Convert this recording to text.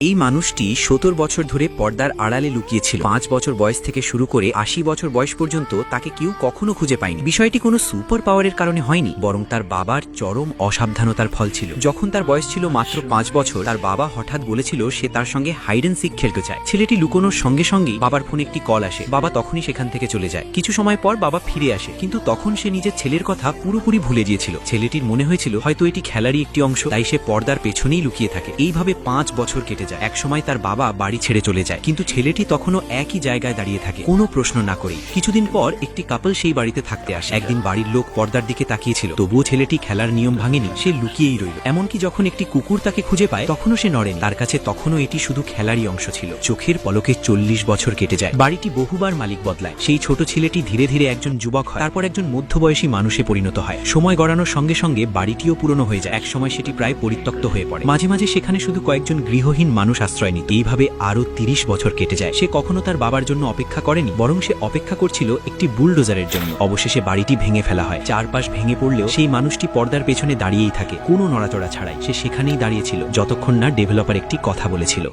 এই মানুষটি ৭০ বছর ধরে পর্দার আড়ালে লুকিয়েছিল। ৫ বছর বয়স থেকে শুরু করে ৮০ বছর বয়স পর্যন্ত তাকে কেউ কখনো খুঁজে পায়নি। বিষয়টি কোনো সুপার পাওয়ারের কারণে হয়নি, বরং তার বাবার চরম অসাবধানতার ফল ছিল। যখন তার বয়স ছিল মাত্র ৫ বছর, তার বাবা হঠাৎ বলেছিল সে তার সঙ্গে হাইড অ্যান্ড সিক খেলতে চায়। ছেলেটি লুকোনোর সঙ্গে সঙ্গেই বাবার ফোনে একটি কল আসে। বাবা তখনই সেখান থেকে চলে যায়। কিছু সময় পর বাবা ফিরে আসে, কিন্তু তখন সে নিজের ছেলের কথা পুরোপুরি ভুলে গিয়েছিল। ছেলেটির মনে হয়েছিল হয়তো এটি খেলারই একটি অংশ, তাই সে পর্দার পেছনেই লুকিয়ে থাকে। এইভাবে ৫ বছর কেটে যায়। একসময় তার বাবা বাড়ি ছেড়ে চলে যায়, কিন্তু ছেলেটি তখনও একই জায়গায় দাঁড়িয়ে থাকে, কোনো প্রশ্ন না করেই। কিছুদিন পর একটি কাপল সেই বাড়িতে থাকতে আসে। একদিন বাড়ির লোক পর্দার দিকে তাকিয়েছিল, তবুও ছেলেটি খেলার নিয়ম ভাঙেনি, সে লুকিয়েই রইল। এমনকি যখন একটি কুকুর তাকে খুঁজে পায় তখনও সে নড়েনি। তার কাছে তখনও এটি শুধু খেলারই অংশ ছিল। চোখের পলকে ৪০ বছর কেটে যায়। বাড়িটি বহুবার মালিক বদলায়। সেই ছোট ছেলেটি ধীরে ধীরে একজন যুবক হয়, তারপর একজন মধ্যবয়সী মানুষে পরিণত হয়। সময় গড়ানোর সঙ্গে সঙ্গে বাড়িটিও পুরনো হয়ে যায়। একসময় সেটি প্রায় পরিত্যক্ত হয়ে পড়ে। মাঝে মাঝে সেখানে শুধু কয়েকজন গৃহহীন মানুষ আশ্রয় নিত। এইভাবে আরো ৩০ বছর কেটে যায়। সে কখনো তার বাবার জন্য অপেক্ষা করেনি, বরং সে অপেক্ষা করছিল একটি বুলডোজারের জন্য। অবশেষে বাড়িটি ভেঙে ফেলা হয়। চারপাশ ভেঙে পড়লেও সেই মানুষটি পর্দার পেছনে দাঁড়িয়েই থাকে, কোনো নড়াচড়া ছাড়াই। সে সেখানেই দাঁড়িয়েছিল যতক্ষণ না ডেভেলপার একটি কথা বলেছিল।